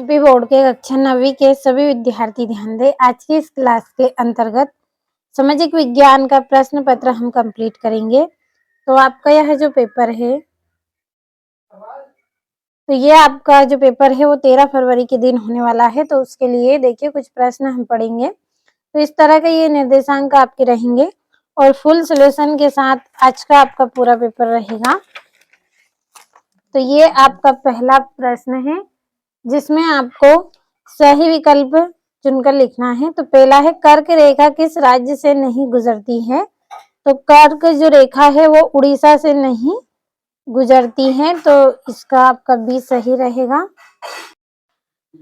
UP board के कक्षा 9वीं के सभी विद्यार्थी ध्यान दें। आज की इस क्लास के अंतर्गत सामाजिक विज्ञान का प्रश्न पत्र हम कंप्लीट करेंगे। तो आपका यह जो पेपर है, तो ये आपका जो पेपर है वो 13 फरवरी के दिन होने वाला है। तो उसके लिए देखिए कुछ प्रश्न हम पढ़ेंगे। तो इस तरह के ये निर्देशांक आपके रहेंगे और फुल सॉल्यूशन के साथ आज का आपका पूरा पेपर रहेगा। तो ये आपका पहला प्रश्न है जिसमें आपको सही विकल्प चुनकर लिखना है। तो पहला है, कर्क रेखा किस राज्य से नहीं गुजरती है? तो कर्क जो रेखा है वो उड़ीसा से नहीं गुजरती है, तो इसका आपका बी सही रहेगा।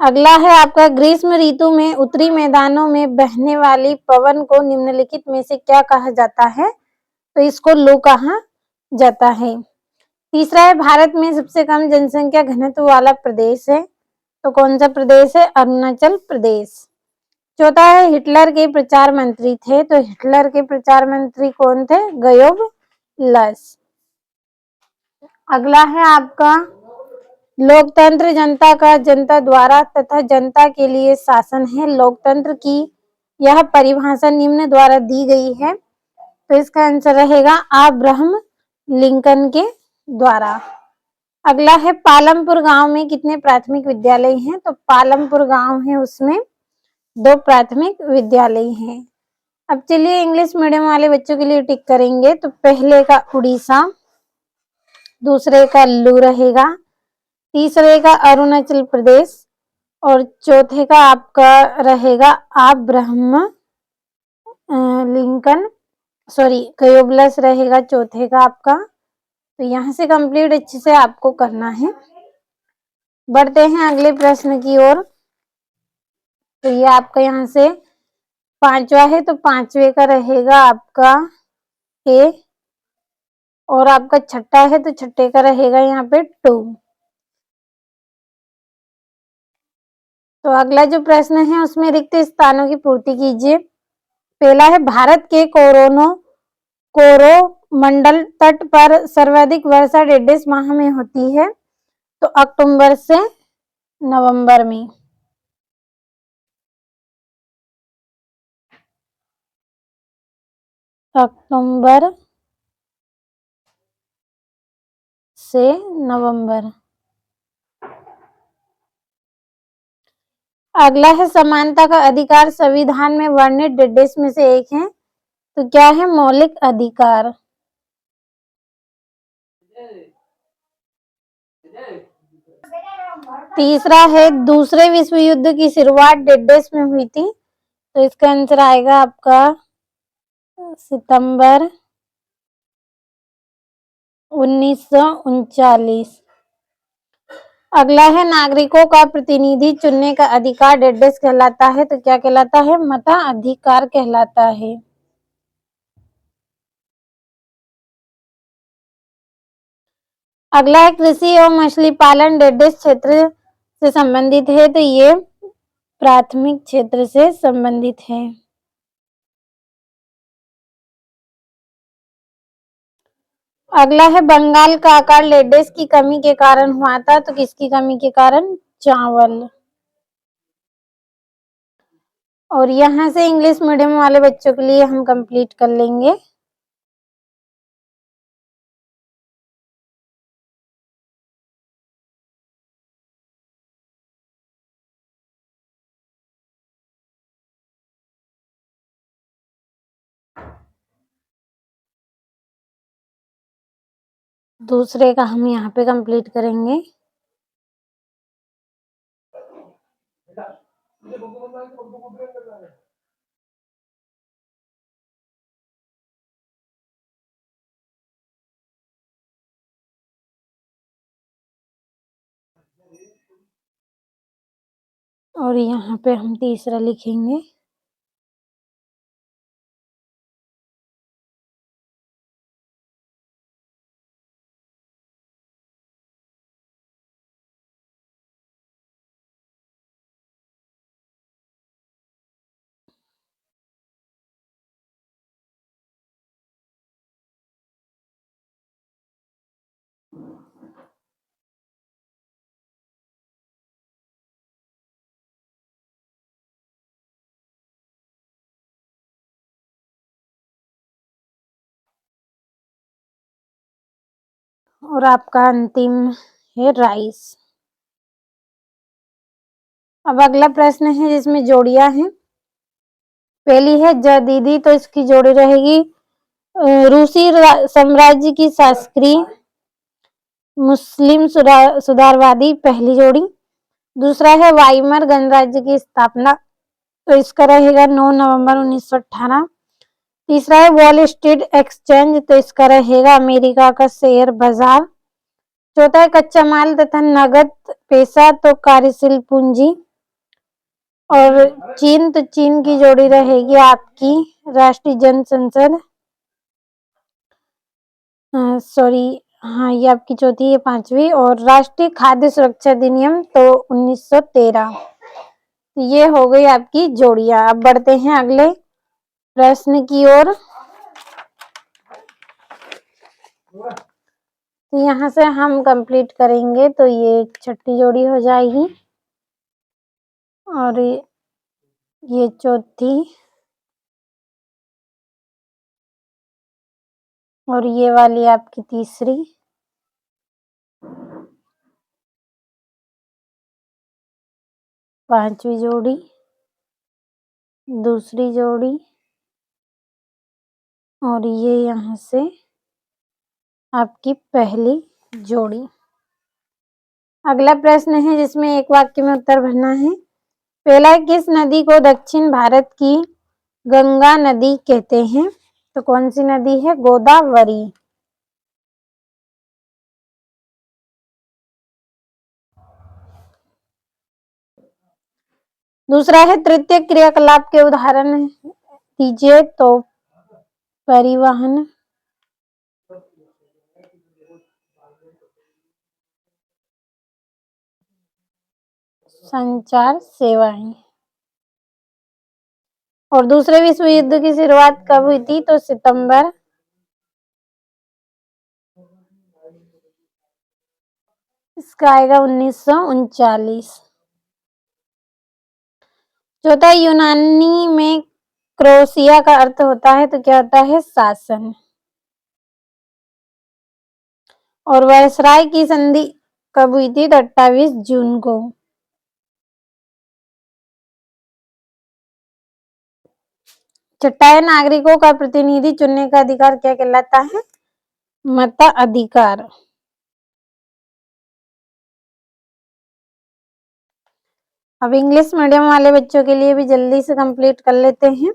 अगला है आपका, ग्रीष्म ऋतु में उत्तरी मैदानों में बहने वाली पवन को निम्नलिखित में से क्या कहा जाता है? तो इसको लू कहा जाता है। तीसरा है, भारत में सबसे कम जनसंख्या घनत्व वाला प्रदेश है। तो कौन सा प्रदेश है? अरुणाचल प्रदेश। चौथा है, हिटलर के प्रचार मंत्री थे। तो हिटलर के प्रचार मंत्री कौन थे? गोयबल्स। अगला है आपका, लोकतंत्र जनता का जनता द्वारा तथा जनता के लिए शासन है। लोकतंत्र की यह परिभाषा निम्न द्वारा दी गई है। तो इसका आंसर रहेगा अब्राहम लिंकन के द्वारा। अगला है, पालमपुर गांव में कितने प्राथमिक विद्यालय हैं? तो पालमपुर गांव है उसमें 2 प्राथमिक विद्यालय हैं। अब चलिए इंग्लिश मीडियम वाले बच्चों के लिए टिक करेंगे। तो पहले का उड़ीसा, दूसरे का लू रहेगा, तीसरे का अरुणाचल प्रदेश और चौथे का आपका रहेगा अब्राहम लिंकन, गोयबल्स रहेगा चौथे का आपका। तो यहाँ से कंप्लीट अच्छे से आपको करना है। बढ़ते हैं अगले प्रश्न की ओर। तो ये आपका यहाँ से 5वां है, तो 5वें का रहेगा आपका ए और आपका छठा है तो छठे का रहेगा यहाँ पे 2। तो अगला जो प्रश्न है उसमें रिक्त स्थानों की पूर्ति कीजिए। पहला है, भारत के कोरोमंडल तट पर सर्वाधिक वर्षा डेढ़ माह में होती है। तो अक्टूबर से नवंबर में। अक्टूबर से नवंबर। अगला है, समानता का अधिकार संविधान में वर्णित डेढ़ में से एक है। तो क्या है? मौलिक अधिकार। तीसरा है, दूसरे विश्व युद्ध की शुरुआत डेढ़ में हुई थी। तो इसका आंसर आएगा आपका सितंबर 1939। अगला है, नागरिकों का प्रतिनिधि चुनने का अधिकार डेढ़ कहलाता है। तो क्या कहलाता है? मताधिकार कहलाता है। अगला है, कृषि और मछली पालन डेढ़ क्षेत्र से संबंधित है। तो ये प्राथमिक क्षेत्र से संबंधित है। अगला है, बंगाल का आकार डेढ़ की कमी के कारण हुआ था। तो किसकी कमी के कारण? चावल। और यहाँ से इंग्लिश मीडियम वाले बच्चों के लिए हम कंप्लीट कर लेंगे। दूसरे का हम यहाँ पे कंप्लीट करेंगे। और यहाँ पे हम तीसरा लिखेंगे। और आपका अंतिम है राइस। अब अगला प्रश्न है जिसमें जोड़ियां हैं। पहली है जदीदी, तो इसकी जोड़ी रहेगी रूसी साम्राज्य की शासकीय मुस्लिम सुधारवादी, पहली जोड़ी। दूसरा है वाइमर गणराज्य की स्थापना, तो इसका रहेगा 9 नवंबर 1918। तीसरा है वॉल स्ट्रीट एक्सचेंज, तो इसका रहेगा अमेरिका का शेयर बाजार। चौथा है कच्चा माल तथा नगद पैसा, तो कार्यशील पूंजी। और चीन, तो चीन की जोड़ी रहेगी आपकी राष्ट्रीय जनसंसद, सॉरी, हाँ ये आपकी चौथी है, पांचवी। और राष्ट्रीय खाद्य सुरक्षा अधिनियम, तो 1913। ये हो गई आपकी जोड़ियां। अब बढ़ते हैं अगले प्रश्न की ओर। तो यहाँ से हम कंप्लीट करेंगे, तो ये छठी जोड़ी हो जाएगी और ये चौथी और ये वाली आपकी तीसरी, पांचवी जोड़ी, दूसरी जोड़ी और ये यहाँ से आपकी पहली जोड़ी। अगला प्रश्न है जिसमें एक वाक्य में उत्तर भरना है। पहला, किस नदी को दक्षिण भारत की गंगा नदी कहते हैं? तो कौन सी नदी है? गोदावरी। दूसरा है तृतीय क्रियाकलाप के उदाहरण दीजिए, तो परिवहन, संचार सेवाएं। और दूसरे विश्व युद्ध की शुरुआत कब हुई थी? तो सितंबर, इसका आएगा 1939। चौथा, यूनानी में क्रोशिया का अर्थ होता है, तो क्या होता है? शासन। और वायसराय की संधि कब हुई थी? तो 28 जून को। छठा है नागरिकों का प्रतिनिधि चुनने का अधिकार क्या कहलाता है? मताधिकार। अब इंग्लिश मीडियम वाले बच्चों के लिए भी जल्दी से कंप्लीट कर लेते हैं।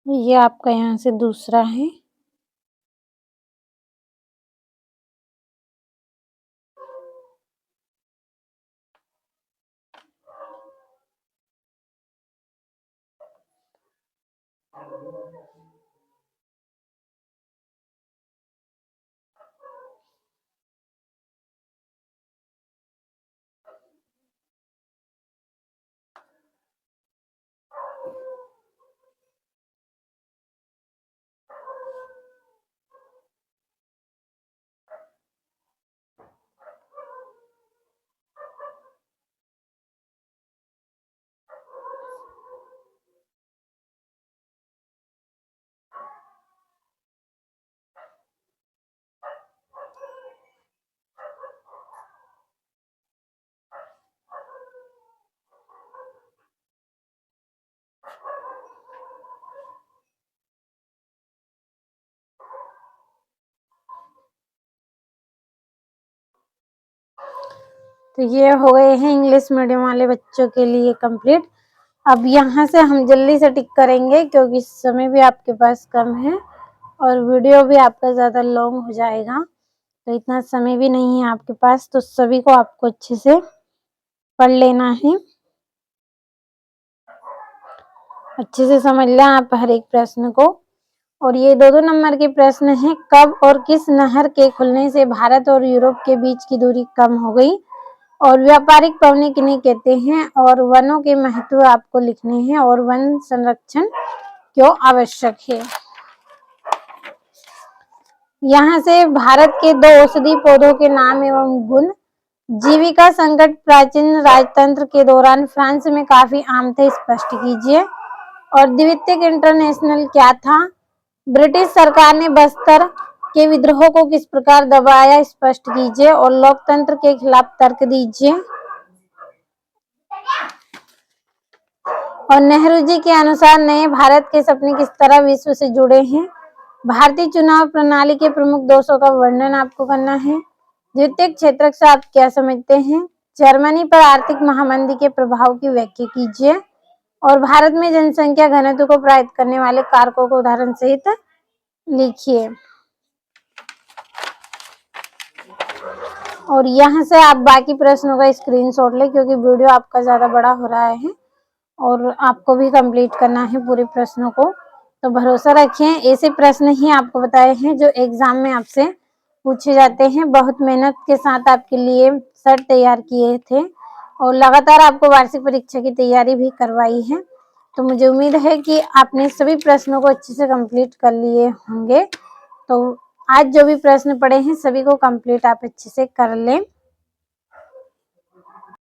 ये आपका यहाँ से दूसरा है। तो ये हो गए हैं इंग्लिश मीडियम वाले बच्चों के लिए कंप्लीट। अब यहाँ से हम जल्दी से टिक करेंगे क्योंकि समय भी आपके पास कम है और वीडियो भी आपका ज़्यादा लॉन्ग हो जाएगा, तो इतना समय भी नहीं है आपके पास। तो सभी को आपको अच्छे से पढ़ लेना है, अच्छे से समझ लें आप हर एक प्रश्न को। और ये 2-2 नंबर के प्रश्न हैं। कब और किस नहर के खुलने से भारत और यूरोप के बीच की दूरी कम हो गई? और व्यापारिक पवनी किन्हें कहते हैं, और वनों के महत्व आपको लिखने हैं, और वन संरक्षण क्यों आवश्यक है। यहाँ से भारत के 2 औषधि पौधों के नाम एवं गुण। जीविका संकट प्राचीन राजतंत्र के दौरान फ्रांस में काफी आम थे, स्पष्ट कीजिए। और द्वितीयक इंटरनेशनल क्या था। ब्रिटिश सरकार ने बस्तर के विद्रोह को किस प्रकार दबाया, स्पष्ट कीजिए। और लोकतंत्र के खिलाफ तर्क दीजिए। और नेहरू जी के अनुसार नए भारत के सपने किस तरह विश्व से जुड़े हैं। भारतीय चुनाव प्रणाली के प्रमुख दोषों का वर्णन आपको करना है। द्वितीयक क्षेत्रक से आप क्या समझते हैं। जर्मनी पर आर्थिक महामंदी के प्रभाव की व्याख्या कीजिए। और भारत में जनसंख्या घनत्व को प्रभावित करने वाले कारकों को उदाहरण सहित लिखिए। और यहाँ से आप बाकी प्रश्नों का स्क्रीनशॉट लें, क्योंकि वीडियो आपका ज्यादा बड़ा हो रहा है और आपको भी कंप्लीट करना है पूरे प्रश्नों को। तो भरोसा रखें, ऐसे प्रश्न ही आपको बताए हैं जो एग्जाम में आपसे पूछे जाते हैं। बहुत मेहनत के साथ आपके लिए सर तैयार किए थे और लगातार आपको वार्षिक परीक्षा की तैयारी भी करवाई है। तो मुझे उम्मीद है कि आपने सभी प्रश्नों को अच्छे से कंप्लीट कर लिए होंगे। तो आज जो भी प्रश्न पड़े हैं सभी को कंप्लीट आप अच्छे से कर लें।